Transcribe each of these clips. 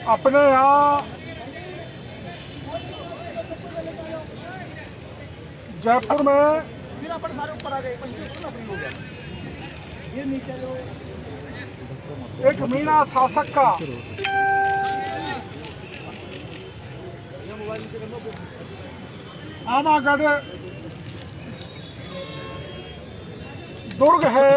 अपने यहाँ जयपुर में एक मीणा शासक का आमागढ़ दुर्ग है,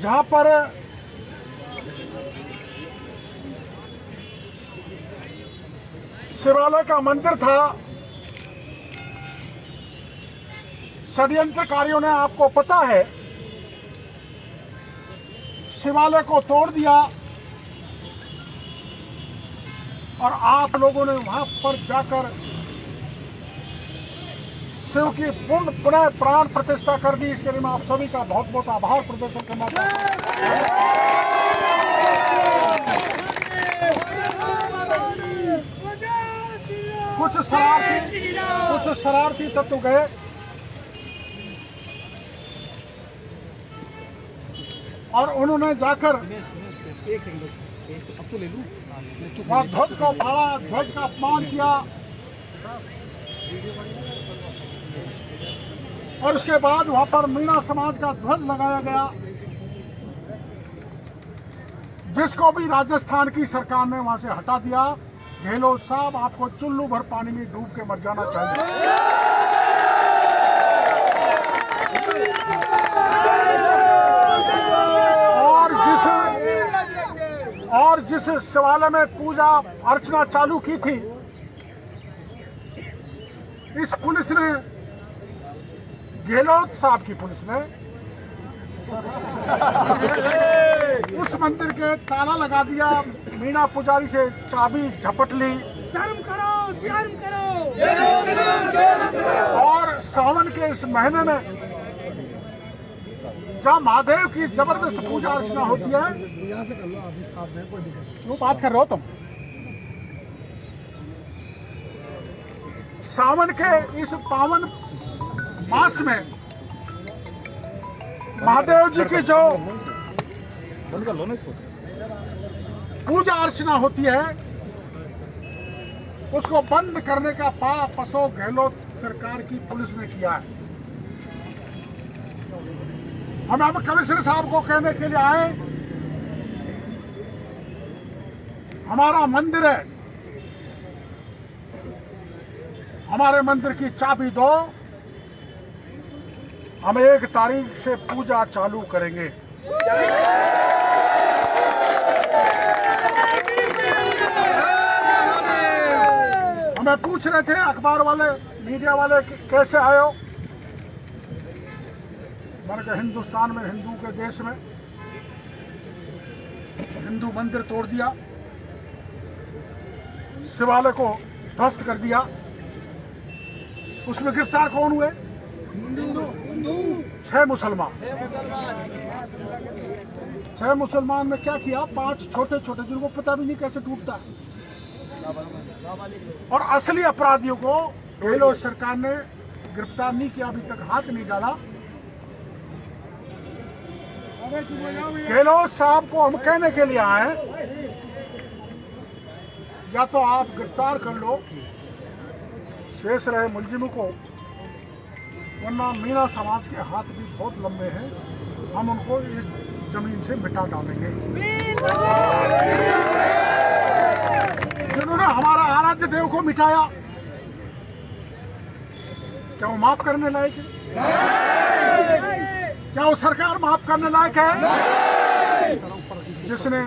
जहां पर शिवालय का मंदिर था। षड्यंत्रकारियों ने, आपको पता है, शिवालय को तोड़ दिया और आप लोगों ने वहां पर जाकर शिव की पुनः प्राण प्रतिष्ठा कर दी। इसके लिए मैं आप सभी का बहुत बहुत आभार प्रदर्शन करना चाहता हूं। कुछ शरारती तत्व गए और उन्होंने जाकर वहां ध्वज को फाड़ा, ध्वज का अपमान किया और उसके बाद वहां पर मीणा समाज का ध्वज लगाया गया, जिसको भी राजस्थान की सरकार ने वहां से हटा दिया। गहलोत साहब, आपको चुल्लू भर पानी में डूब के मर जाना चाहिए। और जिस शिवालय में पूजा अर्चना चालू की थी, इस पुलिस ने, गहलोत साहब की पुलिस ने, उस मंदिर के ताला लगा दिया, मीणा पुजारी से चाबी झपट ली। शर्म करो, शर्म करो। और सावन के इस महीने में जहाँ महादेव की जबरदस्त पूजा अर्चना होती है, वो बात कर रहे हो तुम, सावन के इस पावन मास में महादेव जी की जो पूजा अर्चना होती है, उसको बंद करने का पाप अशोक गहलोत सरकार की पुलिस ने किया है। हम अब कमिश्नर साहब को कहने के लिए आए, हमारा मंदिर है, हमारे मंदिर की चाबी दो, हम 1 तारीख से पूजा चालू करेंगे। हमें पूछ रहे थे अखबार वाले, मीडिया वाले, कैसे आए हो? मैंने कहा हिंदुस्तान में, हिंदू के देश में हिंदू मंदिर तोड़ दिया, शिवालय को ध्वस्त कर दिया, उसमें गिरफ्तार कौन हुए? 6 मुसलमान। 6 मुसलमान ने क्या किया? 5 छोटे छोटे, जिनको पता भी नहीं कैसे टूटता है। और असली अपराधियों को गहलोत सरकार ने गिरफ्तार नहीं किया, अभी तक हाथ नहीं डाला। गहलोत साहब को हम कहने के लिए आए, या तो आप गिरफ्तार कर लो शेष रहे मुलजिमों को, वरना मीणा समाज के हाथ भी बहुत लंबे हैं, हम उनको इस जमीन से मिटा डालेंगे। जिन्होंने हमारा आराध्य देव को मिटाया, क्या वो माफ करने लायक है? क्या वो सरकार माफ करने लायक है? जिसने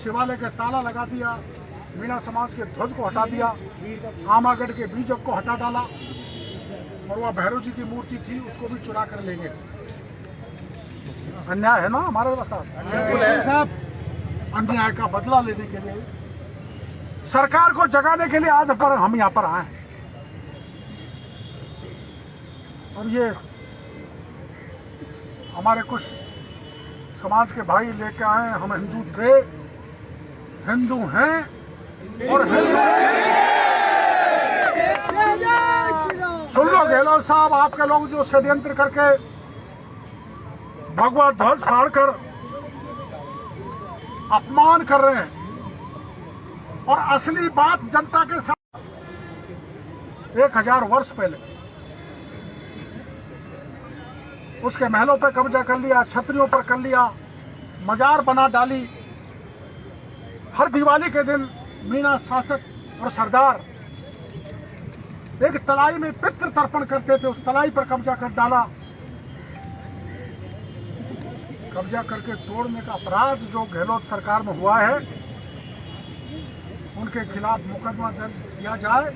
शिवालय का ताला लगा दिया, मीणा समाज के ध्वज को हटा दिया, आमागढ़ के बीजक को हटा डाला, और वह भैरव जी की मूर्ति थी उसको भी चुरा कर लेंगे। अन्याय है ना हमारे साथ। अन्याय का बदला लेने के लिए, सरकार को जगाने के लिए आज पर हम यहाँ पर आए हैं। और ये हमारे कुछ समाज के भाई लेके आए, हम हिंदू थे, हिंदू हैं और हिंदू सुन लो गहलोत साहब, आपके लोग जो षड्यंत्र करके भगवा ध्वज फाड़कर अपमान कर रहे हैं, और असली बात जनता के साथ 1000 वर्ष पहले उसके महलों पर कब्जा कर लिया, छतरियों पर कर लिया, मजार बना डाली। हर दिवाली के दिन मीणा शासक और सरदार एक तलाई में पितृ तर्पण करते थे, उस तलाई पर कब्जा कर डाला। कब्जा करके तोड़ने का अपराध जो गहलोत सरकार में हुआ है, उनके खिलाफ मुकदमा दर्ज किया जाए,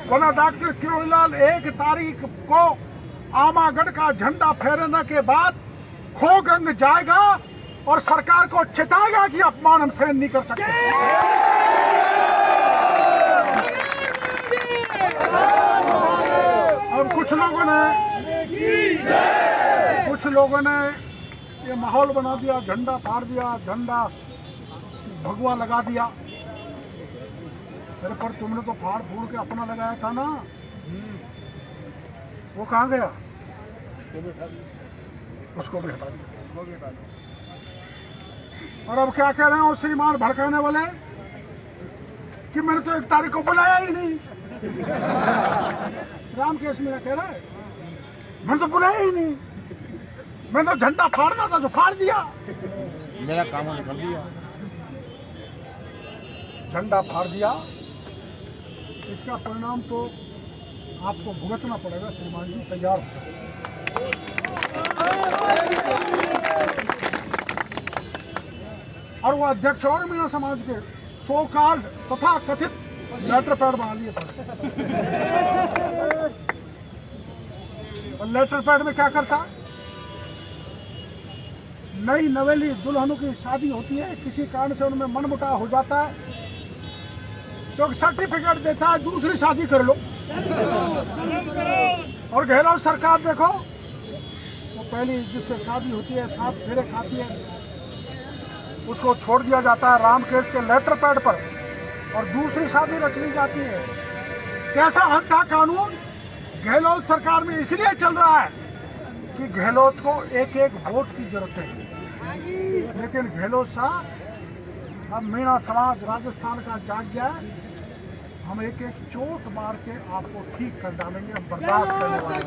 वरना डॉक्टर किरोड़ीलाल 1 तारीख को आमागढ़ का झंडा फहराने के बाद खोगंग जाएगा और सरकार को चेताएगा कि अपमान हम सहन नहीं कर सकते। अब कुछ लोगों ने ये माहौल बना दिया, झंडा फाड़ दिया, झंडा भगवा लगा दिया। अरे पर तुमने तो फाड़ फूड़ के अपना लगाया था ना, वो कहाँ गया? उसको भी हटा दिया। और अब क्या कह रहे हैं श्रीमान भड़काने वाले कि मैंने तो 1 तारीख को बुलाया ही नहीं। राम केस में कह रहा है मैंने तो बुलाया ही नहीं, मैंने तो झंडा फाड़ना था जो फाड़ दिया, मेरा काम निकल दिया, झंडा फाड़ दिया। इसका परिणाम तो आपको भुगतना पड़ेगा श्रीमान जी, तैयार हो। और वो अध्यक्ष और मीणा समाज के सो कॉल्ड तथा कथित लेटर पैड बना लिए थे। और लेटर पैड में क्या करता? नई नवेली दुल्हनों की शादी होती है, किसी कारण से उनमें मनमुटाव हो जाता है, तो सर्टिफिकेट देता है दूसरी शादी कर लो। और गहलोत सरकार देखो, वो पहली जिससे शादी होती है 7 फेरे खाती है, उसको छोड़ दिया जाता है राम केस के लेटर पैड पर, और दूसरी शादी रच ली जाती है। कैसा अंधा कानून गहलोत सरकार में इसलिए चल रहा है कि गहलोत को एक वोट की जरूरत है। लेकिन गहलोत साहब, अब मीणा समाज राजस्थान का जाग गया है, हम एक चोट मार के आपको ठीक कर डालेंगे, हम बर्दाश्त करने वाले।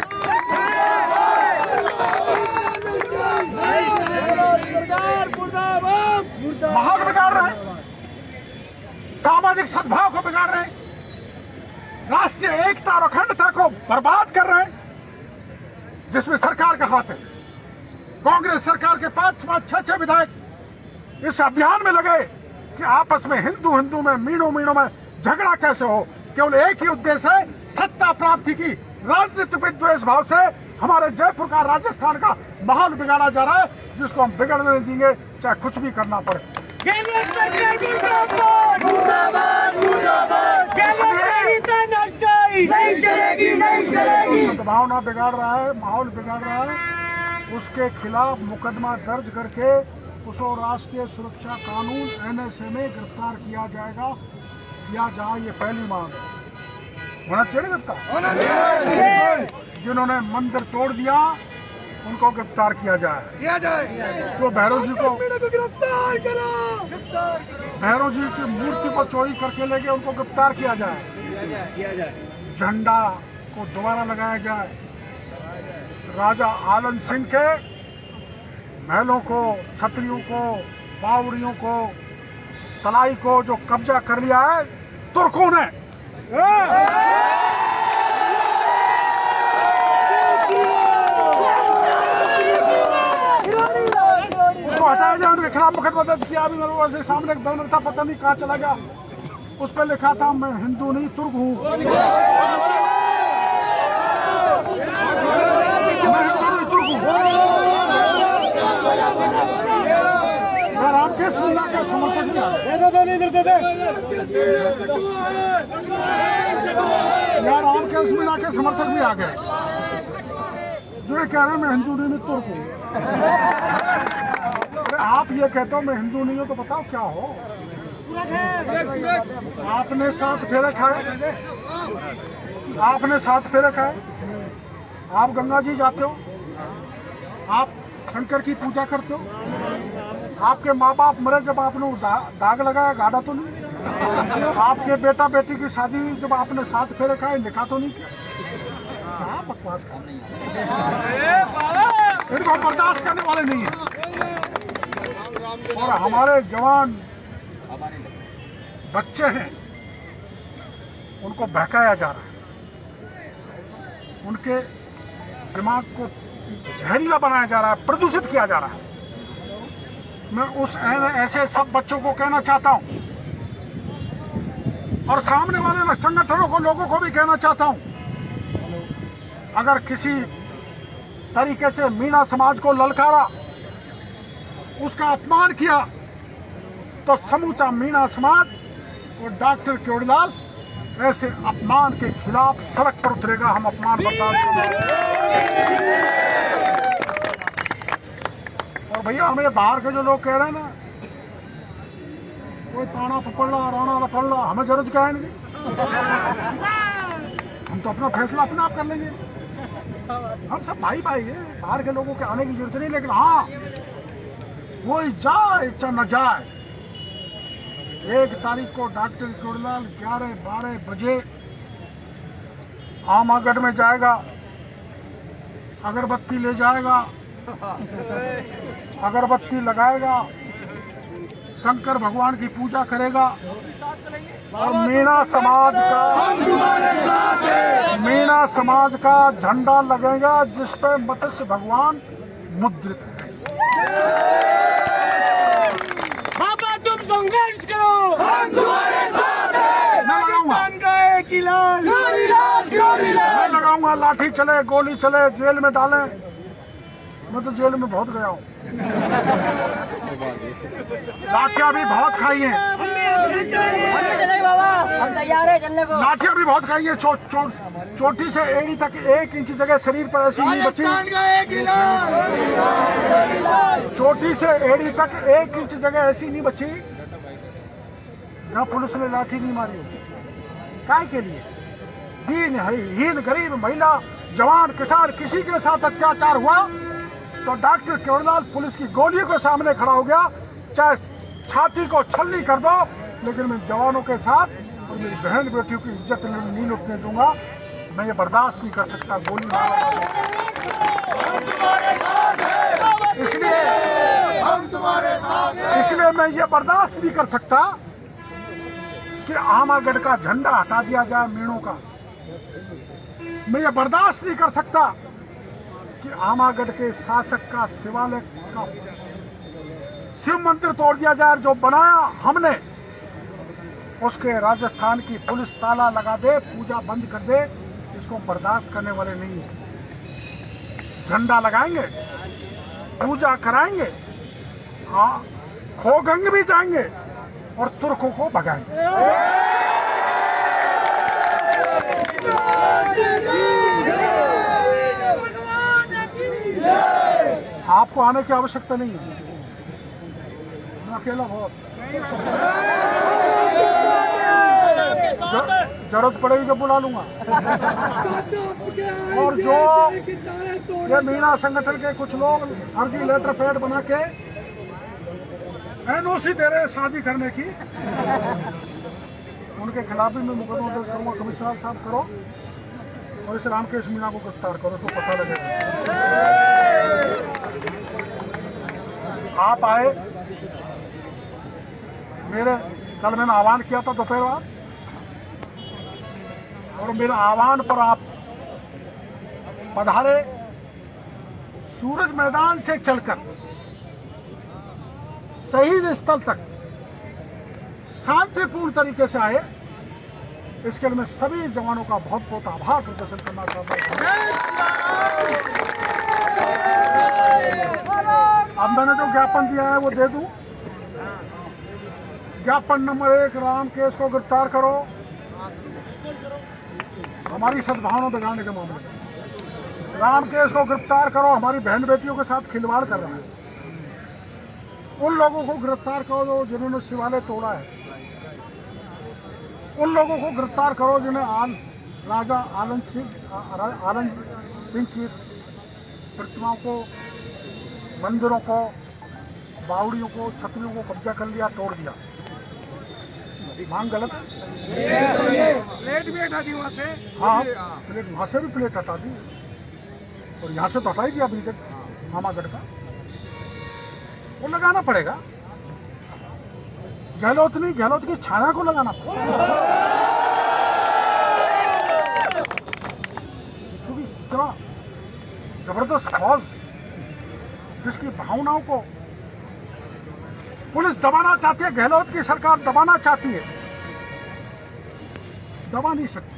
माहौल बिगाड़ रहे हैं, सामाजिक सद्भाव को बिगाड़ रहे हैं, राष्ट्रीय एकता और अखंडता को बर्बाद कर रहे हैं, जिसमें सरकार का हाथ है। कांग्रेस सरकार के 5-5, 6-6 विधायक इस अभियान में लगे कि आपस में हिंदू में, मीणों में झगड़ा कैसे हो। केवल एक ही उद्देश्य है, सत्ता प्राप्ति की राजनीतिक विद्वेष भाव से हमारे जयपुर का, राजस्थान का माहौल बिगाड़ा जा रहा है, जिसको हम बिगड़ने नहीं देंगे, चाहे कुछ भी करना पड़े। भावना बिगाड़ रहा है, माहौल बिगाड़ रहा है, उसके खिलाफ मुकदमा दर्ज करके उसको राष्ट्रीय सुरक्षा कानून NSA में गिरफ्तार किया जाएगा, किया जाए, ये पहली मांग है। होना चाहिए गिरफ्तार। जिन्होंने मंदिर तोड़ दिया उनको गिरफ्तार किया जाए। तो भैरव जी को गिरफ्तार करो, भैरव जी की मूर्ति को चोरी करके ले गए, उनको गिरफ्तार किया जाए। झंडा को दोबारा लगाया जाए। राजा आनंद सिंह के महलों को, छतरियों को, बावड़ियों को, तलाई को जो कब्जा कर लिया है तुर्कों ने, उसको हटाया जाए, उनके खिलाफ मुकदमा दर्ज किया। अभी मेरे वैसे सामने एक बैनर था, पता नहीं कहाँ चला गया, उस पर लिखा था मैं हिंदू नहीं तुर्क हूँ। राम केस मीणा का समर्थक भी आ गए, राम केस मीणा के समर्थक भी आ गए, जो ये कह रहे हैं मैं हिंदू नहीं तुर्क हूँ। अरे आप ये कहते हो मैं हिंदू नहीं हूँ, तो बताओ क्या हो? आपने 7 फेरे खाए, आपने 7 फेरे खाए, आप गंगा जी जाते हो, आप शंकर की पूजा करते हो, आपके माँ बाप मरे जब आपने दाग लगाया, गाड़ा तो नहीं? आपके बेटा बेटी की शादी हुई जब आपने 7 फेरे खाए, निकाह तो नहीं किया? क्या बकवास कर नहीं है, इनको बर्दाश्त करने वाले नहीं है। और हमारे जवान बच्चे हैं, उनको बहकाया जा रहा है, उनके दिमाग को जहरीला बनाया जा रहा है, प्रदूषित किया जा रहा है। मैं उस ऐसे सब बच्चों को कहना चाहता हूं और सामने वाले संगठनों को, लोगों को भी कहना चाहता हूं, अगर किसी तरीके से मीणा समाज को ललकारा, उसका अपमान किया, तो समूचा मीणा समाज और डॉक्टर केवड़ीलाल ऐसे अपमान के खिलाफ सड़क पर उतरेगा। हम अपमान बर्दाश्त करेंगे। और भैया, हमें बाहर के जो लोग कह रहे हैं ना, कोई ताना पकड़ रहा, राणा पकड़ रहा, हमें जरूरत क्या है नहीं? हम तो अपना फैसला अपने आप कर लेंगे। हम सब भाई भाई है, बाहर के लोगों के आने की जरूरत नहीं। लेकिन हाँ, कोई जाए चाहे न जाए, 1 तारीख को डॉक्टर केवड़ीलाल 11-12 बजे आमागढ़ में जाएगा, अगरबत्ती ले जाएगा, अगरबत्ती लगाएगा, शंकर भगवान की पूजा करेगा और मीणा समाज का झंडा लगेगा, जिस पे मत्स्य भगवान मुद्रित है। बाबा, तुम संघर्ष करो, हम तुम्हारे साथ हैं। मैं लगाऊंगा, लाठी चले, गोली चले, जेल में डालें। मैं तो जेल में बहुत गया हूँ, लाठियाँ भी बहुत खाई हैं। बाबा, हम तैयार है चलने को। लाठियाँ भी बहुत खाई है। चोटी से एड़ी तक 1 इंच जगह शरीर पर ऐसी नहीं बची। चोटी से एड़ी तक 1 इंच जगह ऐसी नहीं बची जहाँ पुलिस ने लाठी नहीं मारी। काय के लिए? हीन गरीब महिला, जवान, किसान, किसी के साथ अत्याचार हुआ तो डॉक्टर केवड़ीलाल पुलिस की गोलियों के सामने खड़ा हो गया। चाहे छाती को छलनी कर दो, लेकिन मैं जवानों के साथ और मेरी बहन बेटियों की इज्जत नहीं लुटने दूंगा। मैं ये बर्दाश्त नहीं कर सकता गोली इसलिए मैं ये बर्दाश्त नहीं कर सकता कि आमागढ़ का झंडा हटा दिया जाए, मीणों का। मैं ये बर्दाश्त नहीं कर सकता कि आमागढ़ के शासक का शिवालय का शिव मंदिर तोड़ दिया जाए, जो बनाया हमने, उसके राजस्थान की पुलिस ताला लगा दे, पूजा बंद कर दे। इसको बर्दाश्त करने वाले नहीं है। झंडा लगाएंगे, पूजा कराएंगे, हाँ, खोगंग भी जाएंगे और तुर्कों को भगाएंगे। आपको आने की आवश्यकता नहीं है, मैं अकेला बहुत। जरूरत पड़ेगी तो बुला लूंगा। और जो ये मीणा संगठन के कुछ लोग फर्जी लेटर पैड बना के NOC दे रहे हैं शादी करने की, उनके खिलाफ भी मैं मुकदमा दर्ज करूंगा। कमिश्नर साहब करो और इस रामकेश मीणा को गिरफ्तार करो, तो पता लगेगा। आप आए, कल मैंने आह्वान किया था दोपहर बाद, और मेरे आह्वान पर आप पधारे। सूरज मैदान से चलकर शहीद स्थल तक शांतिपूर्ण तरीके से आए, इसके लिए मैं सभी जवानों का बहुत बहुत आभार प्रदर्शन करना चाहता हूं। अब मैंने जो ज्ञापन दिया है वो दे दूं। ज्ञापन नंबर 1, रामकेश को गिरफ्तार करो, हमारी सद्भावना बिगाड़ने के मामले में। रामकेश को गिरफ्तार करो, हमारी बहन बेटियों के साथ खिलवाड़ कर रहा है। उन लोगों को गिरफ्तार करो जिन्होंने शिवालय तोड़ा है। उन लोगों को गिरफ्तार करो जिन्हें राजा आनंद सिंह की प्रतिमाओं को, मंदिरों को, बावड़ियों को, छतरियों को कब्जा कर लिया, तोड़ दिया। मांग गलत है। प्लेट भी हटा दी वहाँ से। हाँ, प्लेट वहाँ से भी प्लेट हटा दी और यहाँ से तो हटा ही दिया अभी तक मामागढ़ का। वो लगाना पड़ेगा, गहलोत नहीं, गहलोत की छाया को लगाना पड़ेगा, क्योंकि इतना जबरदस्त फौज जिसकी भावनाओं को पुलिस दबाना चाहती है, गहलोत की सरकार दबाना चाहती है, दबा नहीं सकती,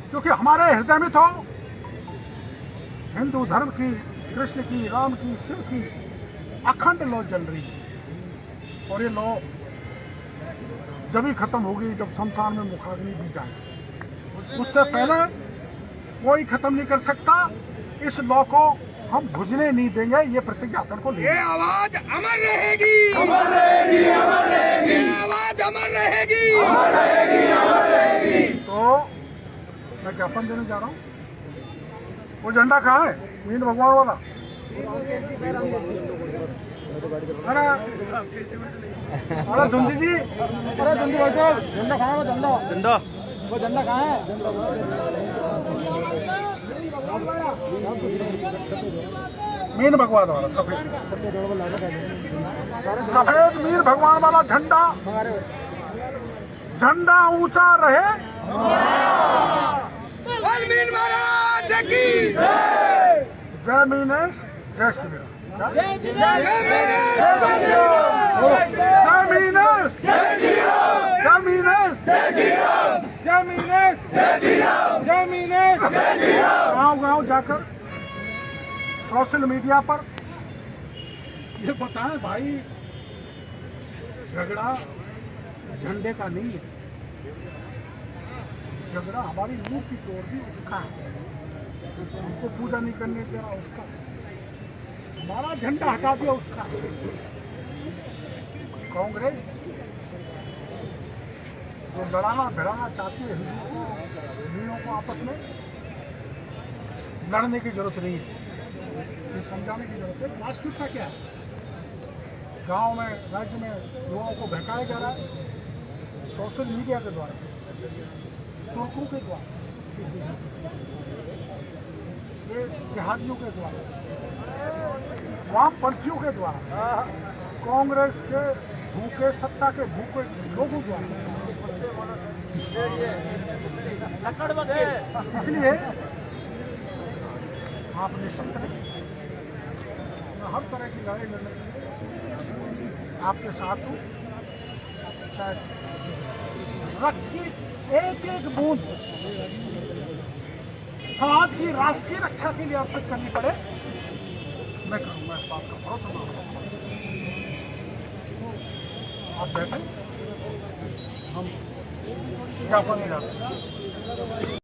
क्योंकि हमारे हृदय में तो हिंदू धर्म की, कृष्ण की, राम की, शिव की अखंड लौ जल रही है। और ये लौ जब ही खत्म होगी जब शमशान में मुखाग्नि दी जाए, उससे पहले कोई खत्म नहीं कर सकता। इस लौ को हम बुझने नहीं देंगे, ये प्रतिज्ञा अपन को ये आवाज अमर रहेगी, अमर रहेगी, अमर रहेगी, ये आवाज अमर रहेगी, अमर रहेगी, अमर रहेगी। तो मैं ज्ञापन देने जा रहा हूँ। वो झंडा कहाँ है, मीन भगवान वाला? अरे धुंधी जी, अरे धुंधी भाई साहब, झंडा कहाँ है? झंडा वो झंडा कहाँ है? मीन भगवान वाला सफेद मीन भगवान वाला झंडा, झंडा ऊंचा रहे। वाल्मीकि महाराज की जय मीनेश, जय श्री राम। जय मीनेश, जय मीनेश, जय श्री राम, जय मीनेश, जय श्री राम, जय मीनेश, जय श्री राम, जय मीनेश, जय श्री राम। गाँव-गाँव जाकर सोशल मीडिया पर ये बताएं भाई, झगड़ा झंडे का नहीं है, झगड़ा हमारी मूर्ति तोड़ दी उसका है, हमको पूजा नहीं करने दे रहा उसका, हमारा झंडा हटा दिया उसका। कांग्रेस जो लड़ाना भिड़ाना चाहती है हिंदुओं को आपस में, लड़ने की जरूरत नहीं है, ये समझाने की जरूरत है। वास्तविकता क्या है, गांव में, राज्य में युवाओं को बहकाया जा रहा है सोशल मीडिया के द्वारा, तुर्कों के द्वारा, ये जिहादियों के द्वारा, वामपंथियों के द्वारा, कांग्रेस के भूखे, सत्ता के भूखे लोगों द्वारा। इसलिए आप निश्चित हैं, मैं हर तरह की लड़ाई लड़ने के लिए आपके साथ हूँ, शायद रक्त की एक एक बूंद समाज की, राष्ट्रीय रक्षा के लिए अर्पित करनी पड़े, मैं करूँगा, इस बात का भरोसा मानूंगा। आप बैठे, हम ज्ञापन दिलाते हैं।